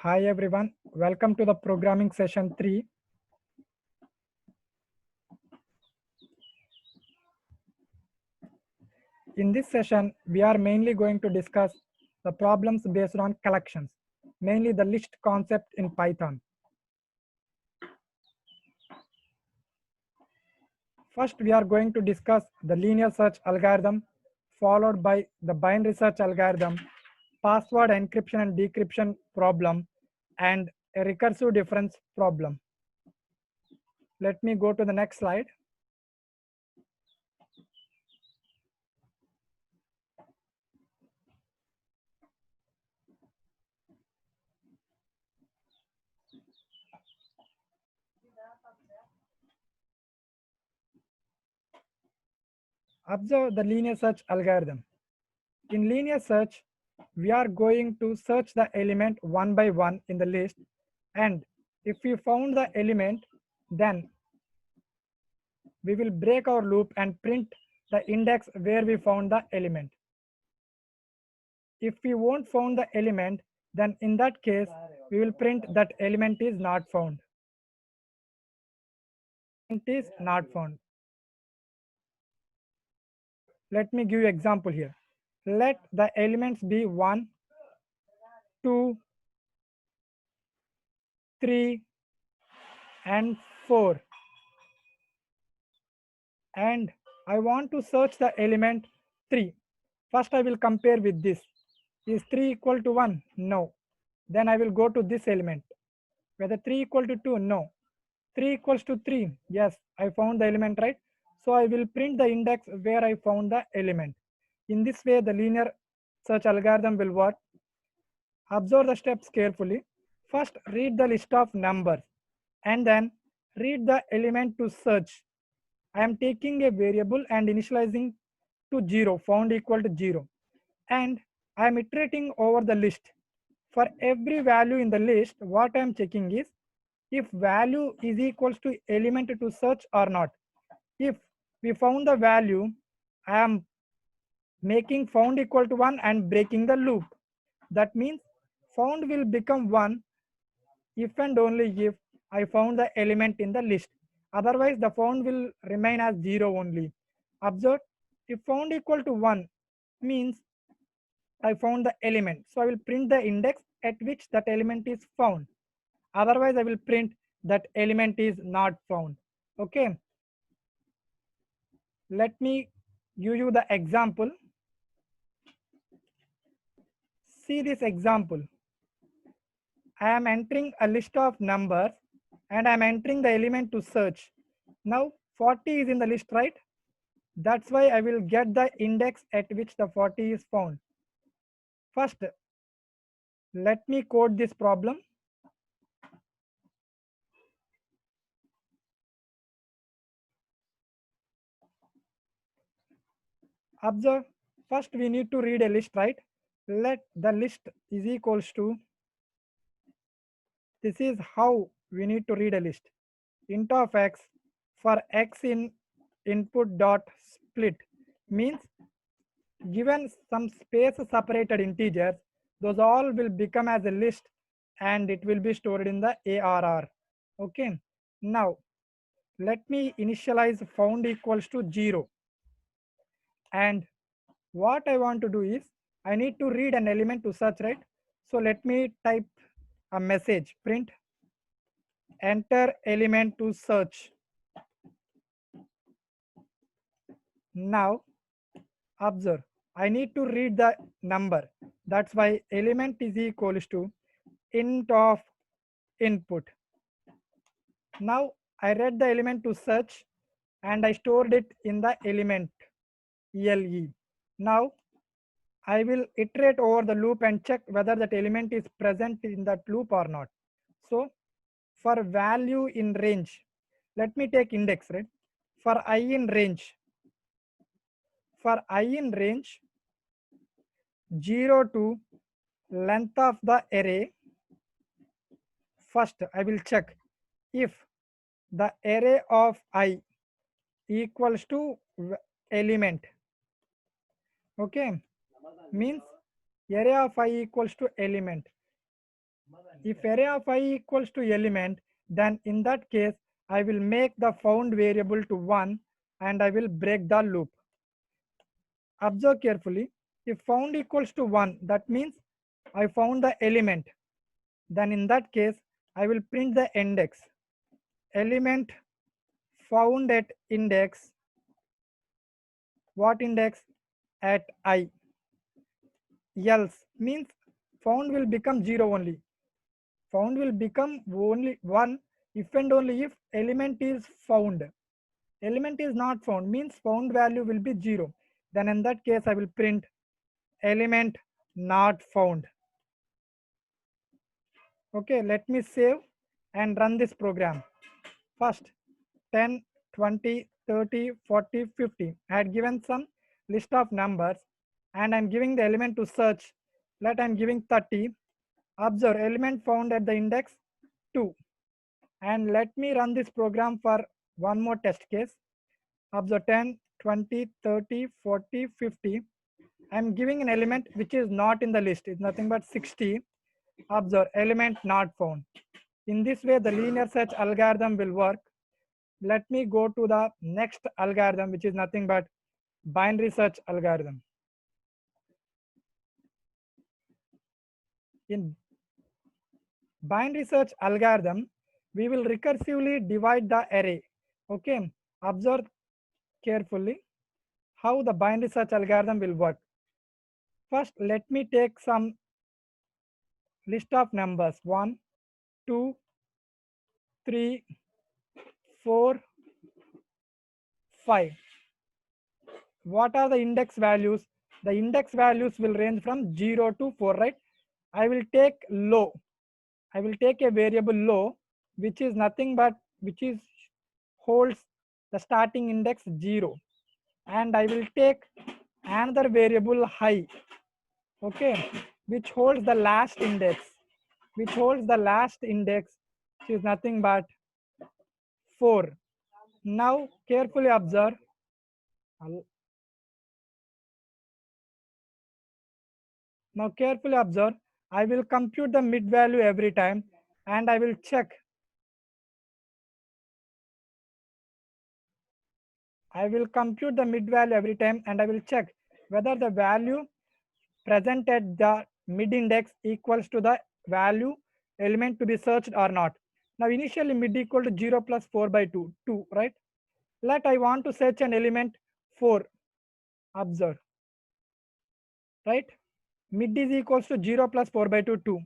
Hi everyone, welcome to the programming session 3. In this session, we are mainly going to discuss the problems based on collections, mainly the list concept in Python. First, we are going to discuss the linear search algorithm, followed by the binary search algorithm, password encryption and decryption problem, and a recursive difference problem. Let me go to the next slide. Observe the linear search algorithm. In linear search, we are going to search the element one by one in the list, and if we found the element, then we will break our loop and print the index where we found the element. If we won't found the element, then in that case, we will print that element is not found. It is not found. Let me give you example here. Let the elements be 1, 2, 3, and 4. And I want to search the element 3. First, I will compare with this. Is 3 equal to 1? No. Then I will go to this element. Whether 3 equal to 2? No. 3 equals to 3? Yes, I found the element, right? So I will print the index where I found the element. In this way, the linear search algorithm will work. Observe the steps carefully. First, read the list of numbers and then read the element to search. I am taking a variable and initializing to 0, found equal to 0. And I am iterating over the list. For every value in the list, what I am checking is if value is equals to element to search or not. If we found the value, I am making found equal to 1 and breaking the loop. That means found will become 1 if and only if I found the element in the list. Otherwise, the found will remain as 0 only. Observe, if found equal to 1 means I found the element. So I will print the index at which that element is found. Otherwise, I will print that element is not found. Okay. Let me give you the example. See this example. I am entering a list of numbers and I am entering the element to search. Now 40 is in the list, right? That's why I will get the index at which the 40 is found. First, let me code this problem. Observe, first we need to read a list, right? Let the list is equals to, this is how we need to read a list. Int of x for x in input dot split means given some space separated integers, those all will become as a list and it will be stored in the ARR. Okay. Now let me initialize found equals to 0. And what I want to do is I need to read an element to search, right? So let me type a message, print enter element to search. Now observe, I need to read the number. That's why element is equals to int of input. Now I read the element to search and I stored it in the element ELE. Now I will iterate over the loop and check whether that element is present in that loop or not. So for value in range, let me take index, right? For I in range, 0 to length of the array, first I will check if the array of I equals to element. Okay, means array of I equals to element. If array of I equals to element, then in that case, I will make the found variable to 1 and I will break the loop. Observe carefully. If found equals to 1, that means I found the element. Then in that case, I will print the index. Element found at index. What index? At I. Else means found will become 0 only. Found will become only 1 if and only if element is found. Element is not found means found value will be 0. Then in that case I will print element not found. Okay, let me save and run this program. First 10, 20, 30, 40, 50. I had given some list of numbers and I'm giving the element to search. Let I'm giving 30. Observe element found at the index 2. And let me run this program for one more test case. Observe 10, 20, 30, 40, 50. I'm giving an element which is not in the list. It's nothing but 60. Observe element not found. In this way, the linear search algorithm will work. Let me go to the next algorithm, which is nothing but binary search algorithm. In binary search algorithm, we will recursively divide the array. Okay, observe carefully how the binary search algorithm will work. First, let me take some list of numbers 1, 2, 3, 4, 5. What are the index values? The index values will range from 0 to 4, right? I will take low. I will take a variable low, which is nothing but holds the starting index 0, and I will take another variable high, okay, which holds the last index, which is nothing but 4. Now carefully observe. Now carefully observe. I will compute the mid value every time and I will check. I will compute the mid value every time and I will check whether the value present at the mid index equals to the value element to be searched or not. Now initially mid equal to 0 plus 4 by 2, right? Let I want to search an element 4. Observe, right? Mid is equals to 0 plus 4 by 2,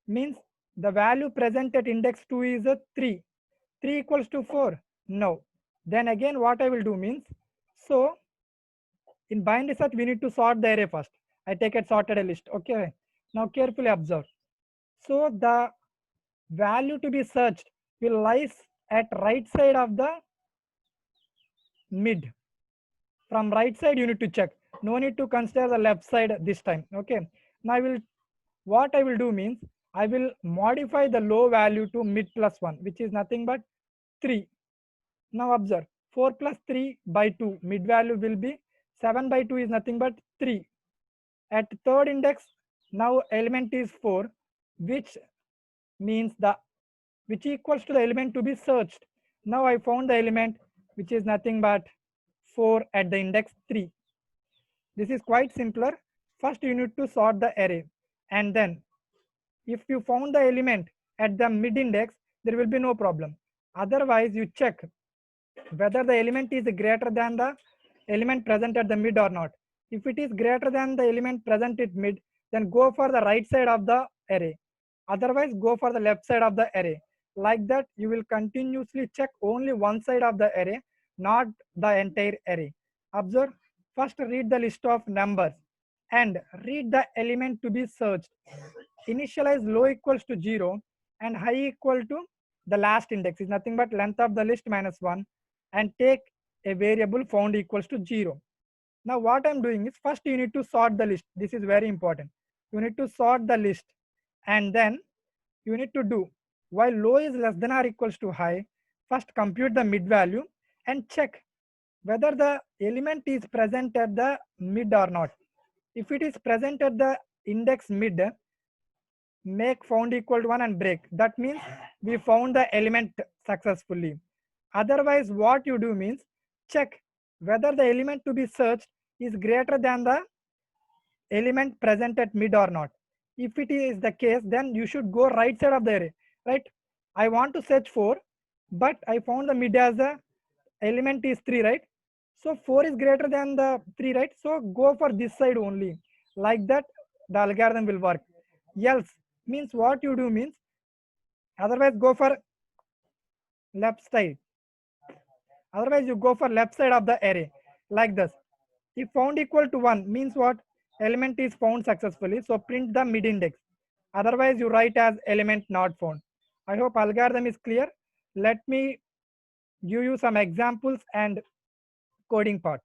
means the value present at index 2 is a 3. 3 equals to 4. No. Then again what I will do means, so in binary search we need to sort the array first. I take it sorted a list. Okay. Now carefully observe. So the value to be searched will lies at right side of the mid. From right side you need to check. No need to consider the left side this time. Okay. Now what I will do means I will modify the low value to mid plus 1, which is nothing but 3. Now observe 4 plus 3 by 2, mid value will be 7 by 2 is nothing but 3. At third index, now element is 4, which means which equals to the element to be searched. Now I found the element which is nothing but 4 at the index 3. This is quite simpler. First you need to sort the array, and then if you found the element at the mid index, there will be no problem. Otherwise you check whether the element is greater than the element present at the mid or not. If it is greater than the element present at mid, then go for the right side of the array. Otherwise go for the left side of the array. Like that you will continuously check only one side of the array, not the entire array. Observe, first read the list of numbers and read the element to be searched. Initialize low equals to 0 and high equal to the last index is nothing but length of the list minus 1, and take a variable found equals to 0. Now what I'm doing is, first you need to sort the list. This is very important. You need to sort the list, and then you need to do, while low is less than or equals to high, first compute the mid value and check whether the element is present at the mid or not. If it is present at the index mid, make found equal to 1 and break. That means we found the element successfully. Otherwise, what you do means check whether the element to be searched is greater than the element present at mid or not. If it is the case, then you should go right side of the array, right? I want to search 4, but I found the mid as the element is 3, right? So 4 is greater than the 3, right? So go for this side only. Like that, the algorithm will work. Else means what you do means, otherwise go for left side. Otherwise you go for left side of the array like this. If found equal to 1 means what? Element is found successfully. So print the mid index. Otherwise you write as element not found. I hope algorithm is clear. Let me give you some examples and coding part.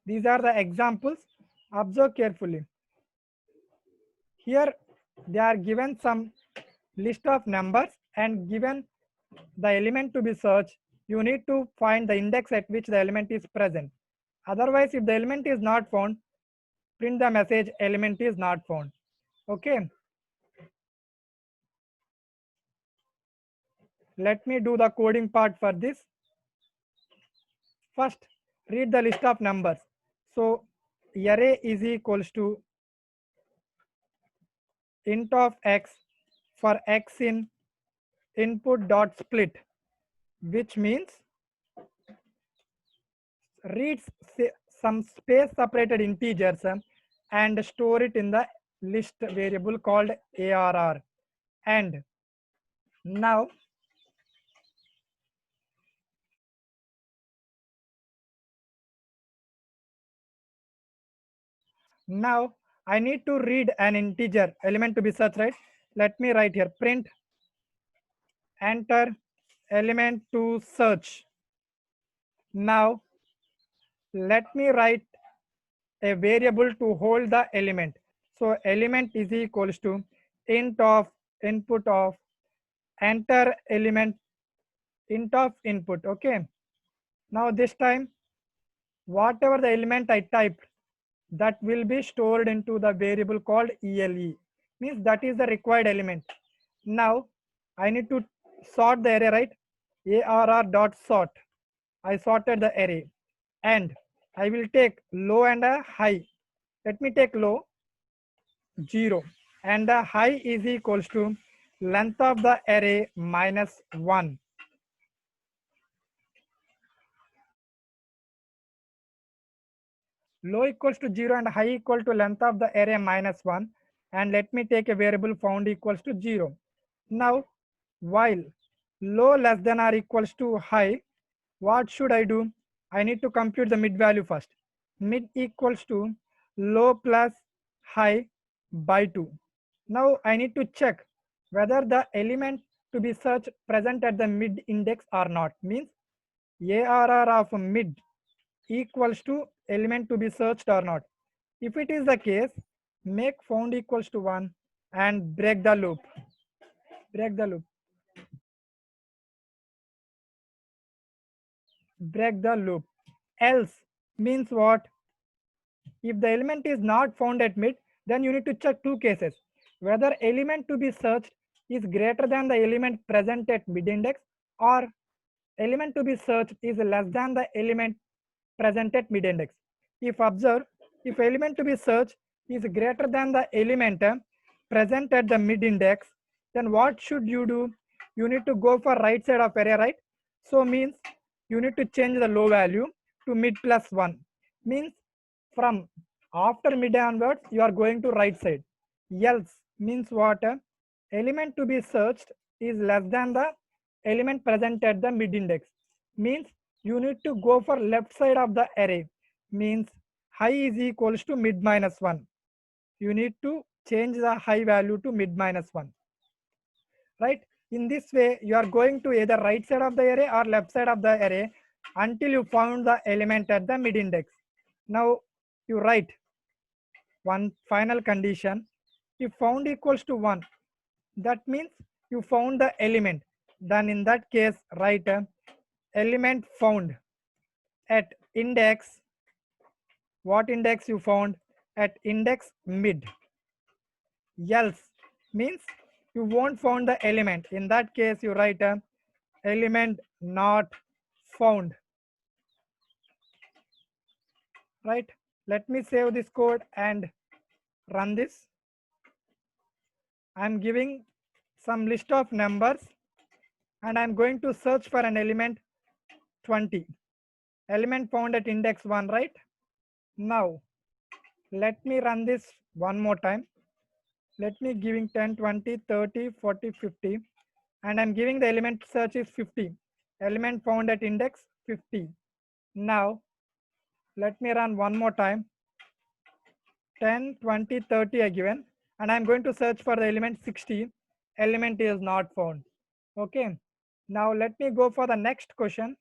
These are the examples. Observe carefully. Here they are given some list of numbers and given the element to be searched. You need to find the index at which the element is present. Otherwise, if the element is not found, print the message element is not found. Okay. Let me do the coding part for this. First, read the list of numbers. So array is equals to int of x for x in input dot split, which means reads some space separated integers and store it in the list variable called arr. And now I need to read an integer element to be searched, right? Let me write here print enter element to search. Now let me write a variable to hold the element. So element is equals to int of input of enter element int of input. Okay. Now this time whatever the element I typed, that will be stored into the variable called ELE, means that is the required element. Now I need to sort the array, right? ARR dot sort. I sorted the array and I will take low and a high. Let me take low 0 and the high is equals to length of the array minus 1. Low equals to 0 and high equal to length of the array minus 1, and let me take a variable found equals to 0. Now while low less than or equals to high, what should I do? I need to compute the mid value first. Mid equals to low plus high by 2. Now I need to check whether the element to be searched present at the mid index or not, means ARR of mid equals to element to be searched or not. If it is the case, make found equals to 1 and break the loop. Break the loop. Break the loop. Else means what? If the element is not found at mid, then you need to check two cases. Whether element to be searched is greater than the element present at mid index, or element to be searched is less than the element present at mid index. If observe, if element to be searched is greater than the element present at the mid index, then what should you do? You need to go for right side of array, right? So means you need to change the low value to mid plus 1. Means from after mid onwards you are going to right side. Else means what? Element to be searched is less than the element present at the mid index. Means you need to go for left side of the array. Means high is equals to mid minus 1. You need to change the high value to mid minus 1. Right? In this way, you are going to either right side of the array or left side of the array until you found the element at the mid index. Now you write one final condition. If found equals to 1, that means you found the element. Then in that case, write element found at index What index you found? At index mid. Else means you won't found the element. In that case, you write a element not found. Right? Let me save this code and run this. I'm giving some list of numbers and I'm going to search for an element 20. Element found at index 1, right? Now, let me run this one more time. Let me giving 10, 20, 30, 40, 50 and I'm giving the element search is 50. Element found at index 50. Now, let me run one more time. 10, 20, 30 are given and I'm going to search for the element 60. Element is not found. Okay. Now let me go for the next question.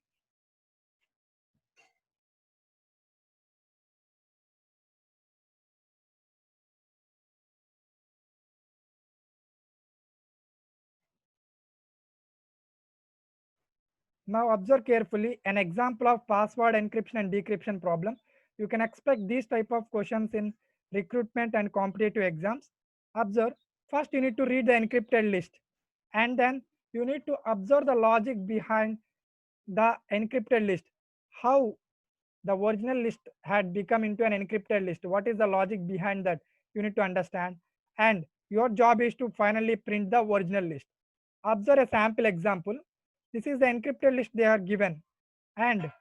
Now observe carefully an example of password encryption and decryption problem. You can expect these type of questions in recruitment and competitive exams. Observe, first you need to read the encrypted list and then you need to observe the logic behind the encrypted list. How the original list had become into an encrypted list. What is the logic behind that? You need to understand. And your job is to finally print the original list. Observe a sample example. This is the encrypted list they are given. And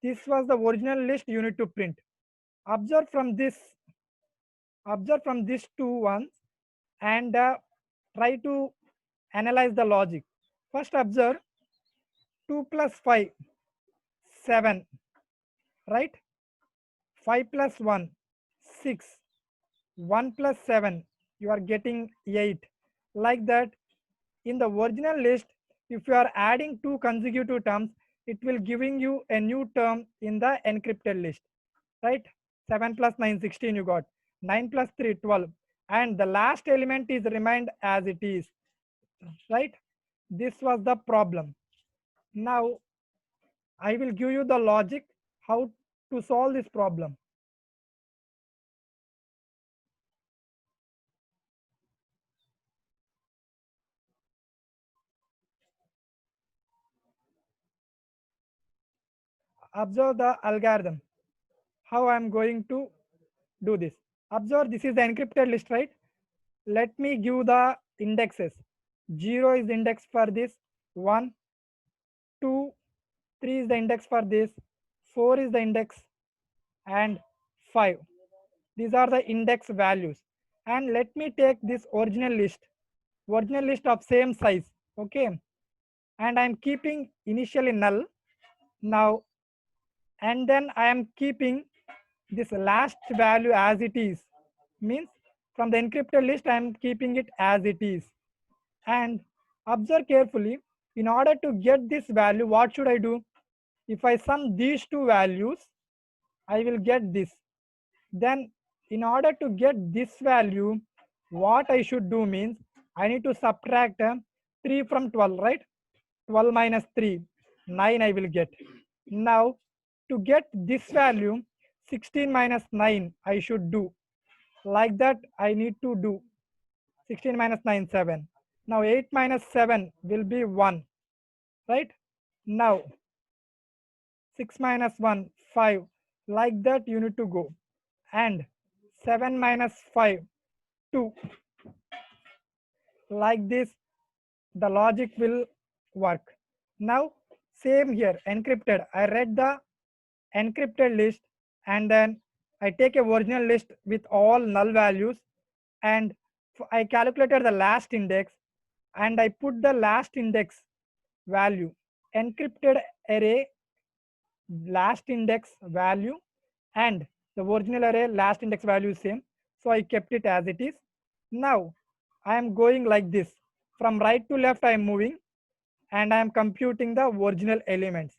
this was the original list you need to print. Observe from this, observe from these two ones and try to analyze the logic. First observe 2 plus 5, 7, right? 5 plus 1, 6. 1 plus 7, you are getting 8. Like that, in the original list, if you are adding two consecutive terms, it will giving you a new term in the encrypted list, right? 7 plus 9, 16 you got. 9 plus 3, 12. And the last element is remained as it is, right? This was the problem. Now, I will give you the logic how to solve this problem. Observe the algorithm, how I am going to do this. Observe, this is the encrypted list, right? Let me give the indexes. 0 is the index for this, 1, 2, 3 is the index for this, 4 is the index, and 5. These are the index values. And let me take this original list of same size, okay? And I'm keeping initially null now, and then I am keeping this last value as it is. Means from the encrypted list, I am keeping it as it is. And observe carefully, in order to get this value, what should I do? If I sum these two values, I will get this. Then in order to get this value, what I should do means, I need to subtract 3 from 12, right? 12 minus 3, 9 I will get. Now to get this value, 16 minus 9 I should do. Like that I need to do. 16 minus 9, 7. Now 8 minus 7 will be 1, right? Now 6 minus 1, 5. Like that you need to go. And 7 minus 5, 2. Like this the logic will work. Now same here, encrypted. I read the encrypted list and then I take a original list with all null values and I calculated the last index and I put the last index value. Encrypted array last index value and the original array last index value is same. So I kept it as it is. Now I am going like this. From right to left I am moving and I am computing the original elements,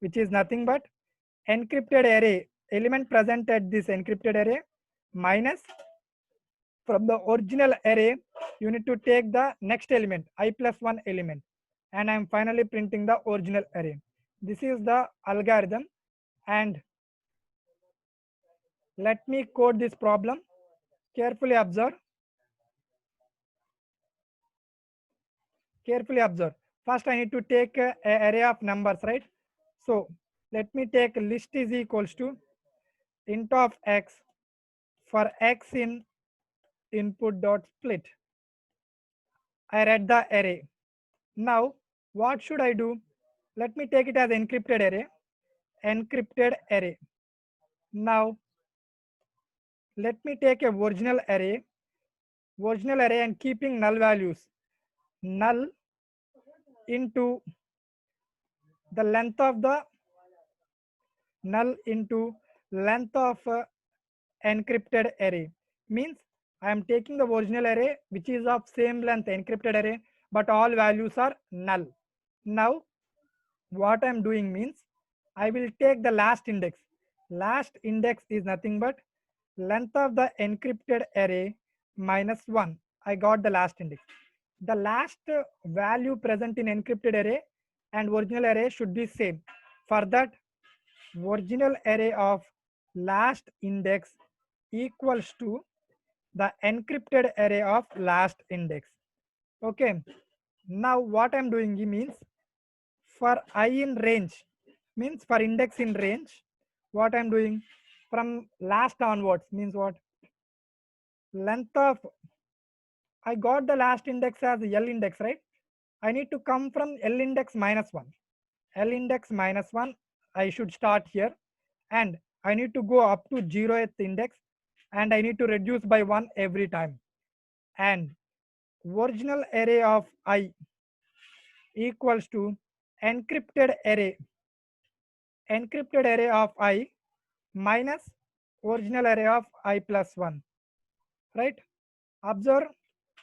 which is nothing but encrypted array element present at this encrypted array minus from the original array you need to take the next element I plus 1 element and I am finally printing the original array. This is the algorithm and Let me code this problem. Carefully observe. Carefully observe. First, I need to take a array of numbers, right? So let me take list is equals to int of x for x in input dot split. I read the array. Now, what should I do? Let me take it as encrypted array. Encrypted array. Now, let me take a original array. Original array and keeping null values. Null into the length of the null into length of encrypted array. Means I am taking the original array which is of same length encrypted array, but all values are null. Now what I am doing means I will take the last index. Last index is nothing but length of the encrypted array minus 1. I got the last index. The last value present in encrypted array and original array should be same. For that, original array of last index equals to the encrypted array of last index. Okay. Now what I'm doing means for I in range, means for index in range, what I'm doing from last onwards means what? Length of, I got the last index as L index, right? I need to come from L index minus 1. L index minus 1, I should start here, and I need to go up to 0th index, and I need to reduce by 1 every time. And original array of I equals to encrypted array of I minus original array of I plus 1, right? Observe,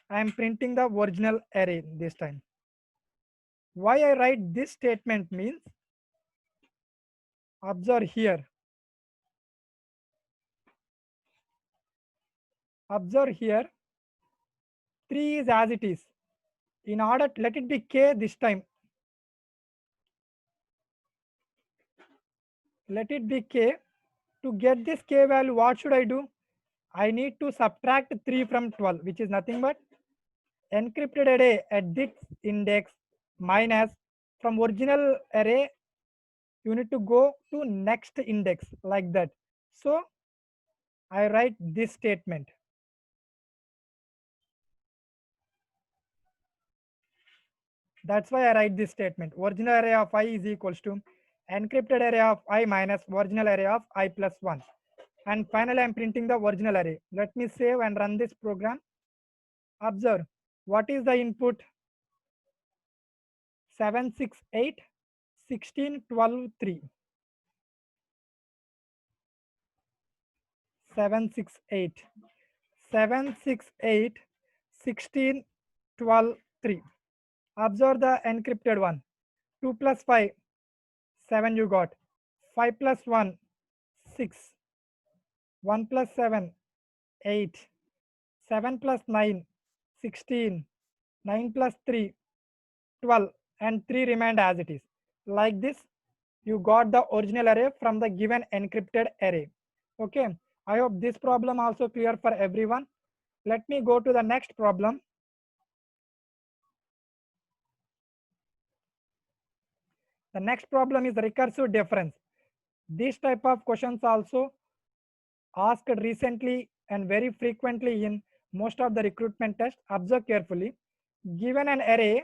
I am printing the original array this time. Why I write this statement means, observe here. Observe here, 3 is as it is. In order, let it be k this time. Let it be k. To get this k value, what should I do? I need to subtract 3 from 12, which is nothing but encrypted array at this index minus from original array, you need to go to next index like that. So I write this statement. That's why I write this statement. Original array of I is equals to encrypted array of I minus original array of I plus 1. And finally, I'm printing the original array. Let me save and run this program. Observe, what is the input? 7, 6, 8, 16, 12, 3. 7, 6, 8. 7, 6, 8, 16, 12, 3. Observe the encrypted one. 2 plus 5, 7 you got. 5 plus 1, 6. 1 plus 7, 8. 7 plus 9, 16. 9 plus 3, 12. And 3 remained as it is. Like this, you got the original array from the given encrypted array. Okay. I hope this problem also clear for everyone. Let me go to the next problem. The next problem is recursive difference. This type of questions also asked recently and very frequently in most of the recruitment tests. Observe carefully. Given an array,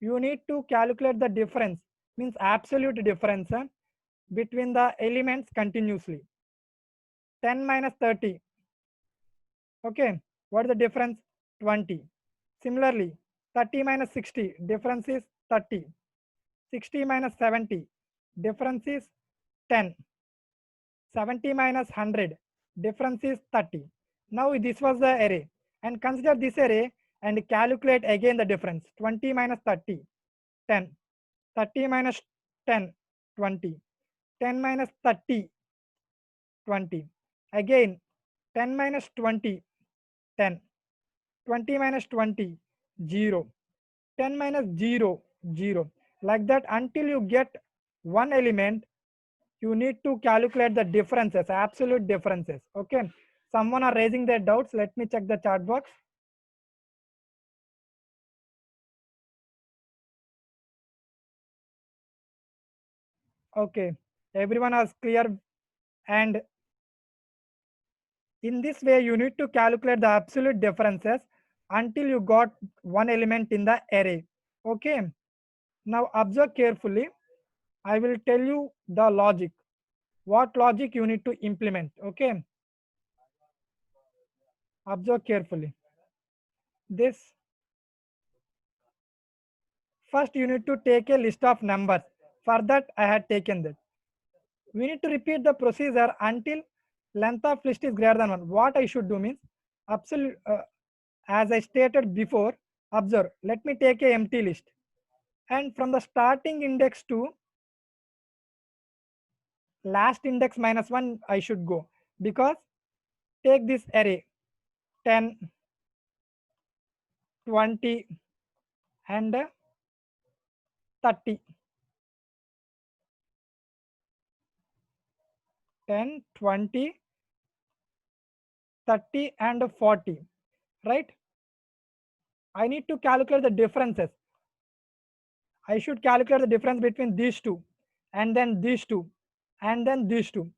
you need to calculate the difference, means absolute difference between the elements continuously. 10 minus 30. Okay, what is the difference? 20. Similarly, 30 minus 60, difference is 30. 60 minus 70, difference is 10. 70 minus 100, difference is 30. Now this was the array, and consider this array and calculate again the difference. 20 minus 30, 10. 30 minus 10, 20. 10 minus 30, 20. Again, 10 minus 20, 10. 20 minus 20, 0. 10 minus 0, 0. Like that until you get one element, you need to calculate the differences, absolute differences. Okay, someone are raising their doubts. Let me check the chat box. Okay, everyone is clear, and in this way you need to calculate the absolute differences until you got one element in the array. Okay, now observe carefully. I will tell you the logic, what logic you need to implement. Okay, observe carefully. This first you need to take a list of numbers. For that I had taken that. We need to repeat the procedure until length of list is greater than 1. What I should do means absolute, as I stated before, observe, let me take a empty list, and from the starting index to last index minus 1 I should go, because take this array 10, 20 and 30. 10, 20, 30 and 40, right? I need to calculate the differences. I should calculate the difference between these two, and then these two, and then these two.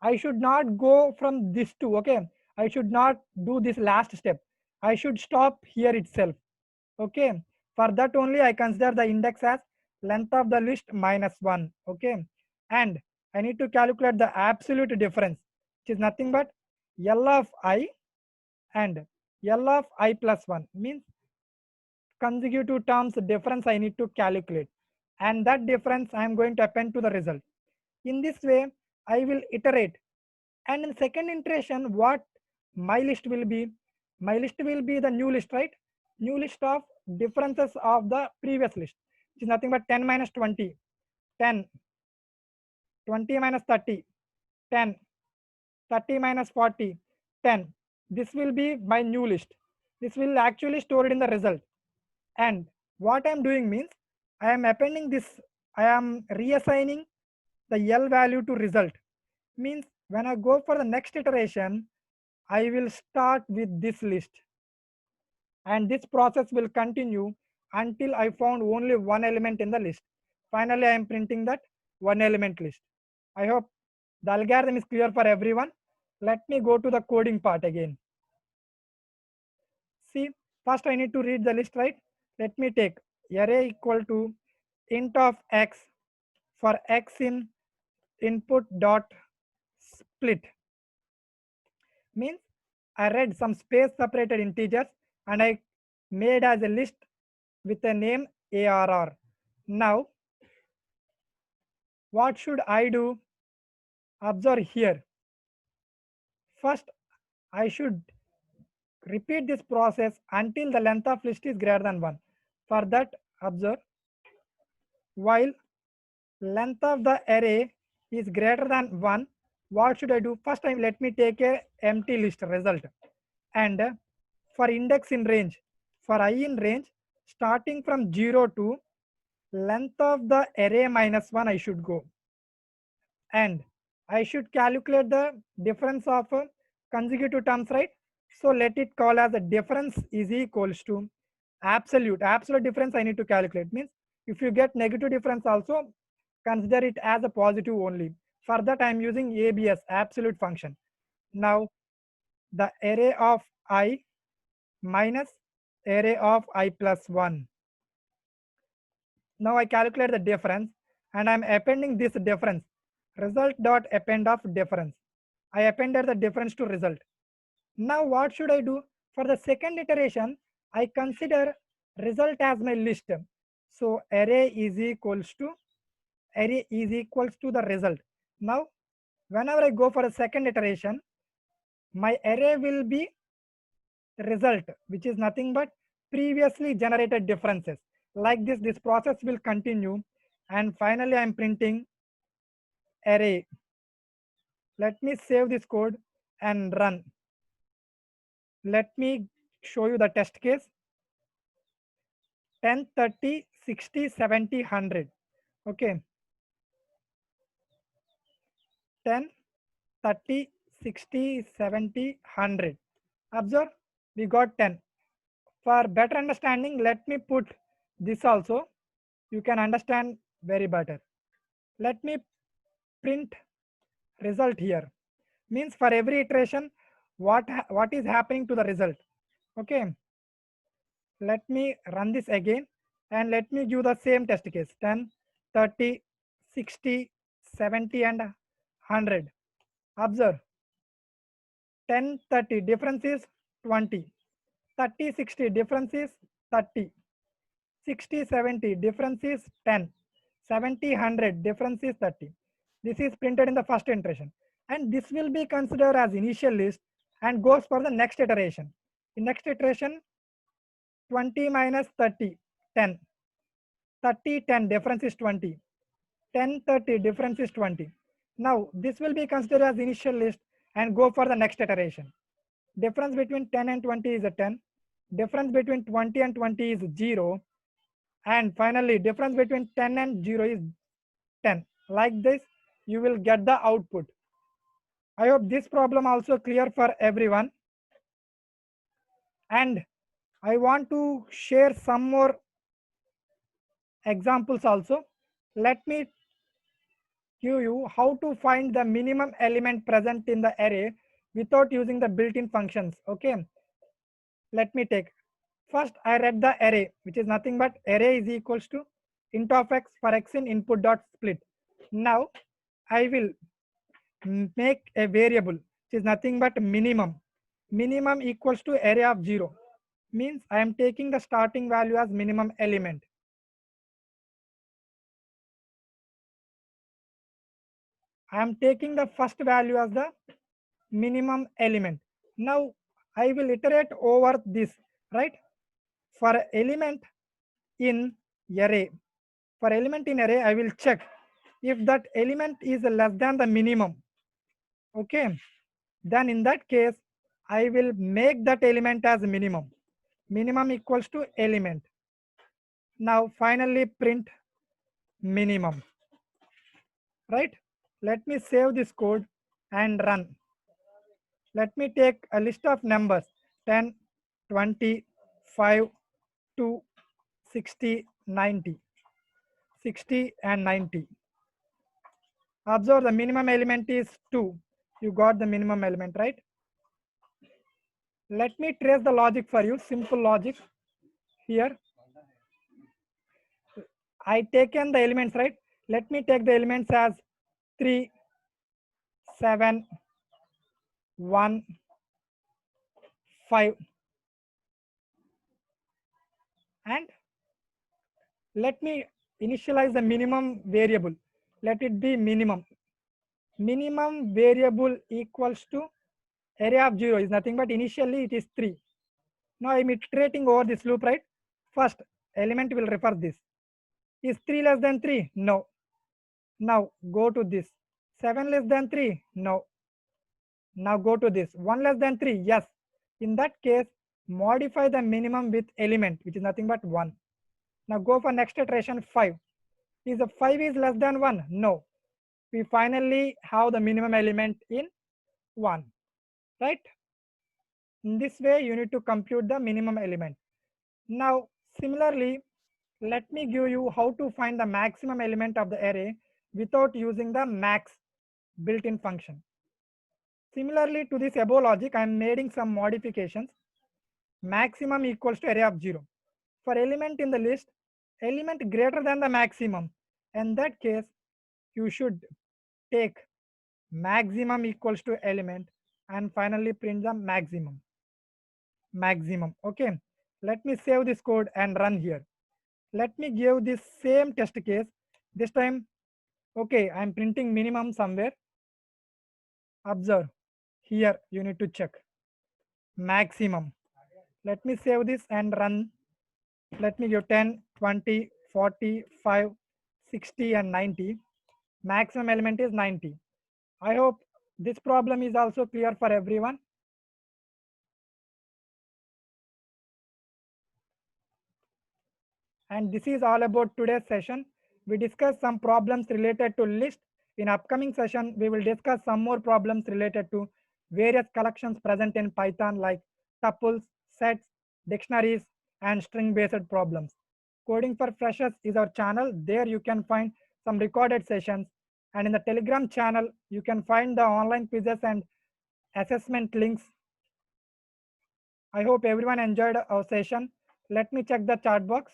I should not go from this two. Okay, I should not do this last step. I should stop here itself. Okay, for that only I consider the index as length of the list minus 1. Okay, and I need to calculate the absolute difference, which is nothing but L of I and L of I plus 1, means consecutive terms difference I need to calculate, and that difference I am going to append to the result. In this way I will iterate, and in second iteration what my list will be, my list will be the new list, right? New list of differences of the previous list, which is nothing but 10 minus 20, 10, 20 minus 30, 10, 30 minus 40, 10. This will be my new list. This will actually store it in the result. And what I am doing means I am appending this, I am reassigning the L value to result. Means when I go for the next iteration, I will start with this list, and this process will continue until I found only one element in the list. Finally, I am printing that one element list. I hope the algorithm is clear for everyone. Let me go to the coding part again. See, first I need to read the list, right? Let me take array equal to int of x for x in input dot split, means I read some space separated integers and I made as a list with a name ARR. Now what should I do? Observe here. First I should repeat this process until the length of list is greater than 1. For that, observe, while length of the array is greater than 1, what should I do? First time let me take a empty list result, and for index in range, for I in range, starting from 0 to length of the array minus 1 I should go, and I should calculate the difference of consecutive terms, right? So let it call as the difference is equals to absolute difference I need to calculate, means if you get negative difference also consider it as a positive only. For that I am using ABS, absolute function. Now the array of I minus array of I plus 1. Now I calculate the difference and I am appending this difference, result dot append of difference. I appended the difference to result. Now what should I do? For the second iteration, I consider result as my list. So array is equals to the result. Now whenever I go for a second iteration, my array will be result, which is nothing but previously generated differences. Like this process will continue, and finally I am printing array. Let me save this code and run. Let me show you the test case. 10, 30, 60, 70, 100. Okay. 10, 30, 60, 70, 100. Observe, we got 10. For better understanding, let me put this also. You can understand very better. Let me print result here. Means for every iteration, what is happening to the result. Okay. Let me run this again and let me give the same test case 10, 30, 60, 70 and 100. Observe 10, 30 difference is 20, 30, 60 difference is 30, 60, 70 difference is 10, 70, 100 difference is 30. This is printed in the first iteration and this will be considered as initial list and goes for the next iteration. In next iteration 20 minus 30, 10. 30, 10 difference is 20. 10, 30 difference is 20. Now this will be considered as initial list and go for the next iteration. Difference between 10 and 20 is a 10. Difference between 20 and 20 is 0. And finally difference between 10 and 0 is 10. Like this you will get the output. I hope this problem also clear for everyone. And I want to share some more examples also. Let me give you how to find the minimum element present in the array without using the built-in functions. Okay, let me take. First, I read the array, which is nothing but array is equals to int of x for x in input dot split. Now, I will make a variable, which is nothing but minimum. Minimum equals to array of 0. Means I am taking the starting value as minimum element. I am taking the first value as the minimum element. Now I will iterate over this, right? For element in array, I will check if that element is less than the minimum. Okay, then in that case, I will make that element as minimum. Minimum equals to element. Now finally print minimum, right? Let me save this code and run. Let me take a list of numbers 10, 20, 5, 2, 60, 90. 60 and 90. Observe the minimum element is 2. You got the minimum element, right? Let me trace the logic for you. Simple logic. Here, I taken the elements, right? Let me take the elements as 3, 7, 1, 5. And let me initialize the minimum variable. Let it be minimum. Minimum variable equals to array of 0 is nothing but initially it is 3. Now I am iterating over this loop, right? First element will refer this. Is 3 less than 3? No. Now go to this. 7 less than 3? No. Now go to this. 1 less than 3? Yes. In that case, modify the minimum with element, which is nothing but 1. Now go for next iteration 5. Is a 5 is less than 1? No. We finally have the minimum element in 1, right? In this way, you need to compute the minimum element. Now, similarly, let me give you how to find the maximum element of the array without using the max built-in function. Similarly to this above logic, I am making some modifications. Maximum equals to array of 0. For element in the list, element greater than the maximum. In that case, you should take maximum equals to element and finally print the maximum. Okay, let me save this code and run here. Let me give this same test case. This time, okay, I'm printing minimum somewhere. Observe here, you need to check maximum. Let me save this and run. Let me give 10, 20, 40, 5, 60 and 90. Maximum element is 90. I hope this problem is also clear for everyone. And this is all about today's session. We discussed some problems related to list, In upcoming session, we will discuss some more problems related to various collections present in Python like tuples, sets, dictionaries, and string-based problems. Coding for Freshers is our channel. There you can find some recorded sessions. And in the Telegram channel, you can find the online quizzes and assessment links. I hope everyone enjoyed our session. Let me check the chat box.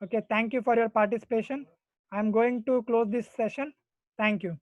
Okay, thank you for your participation. I'm going to close this session. Thank you.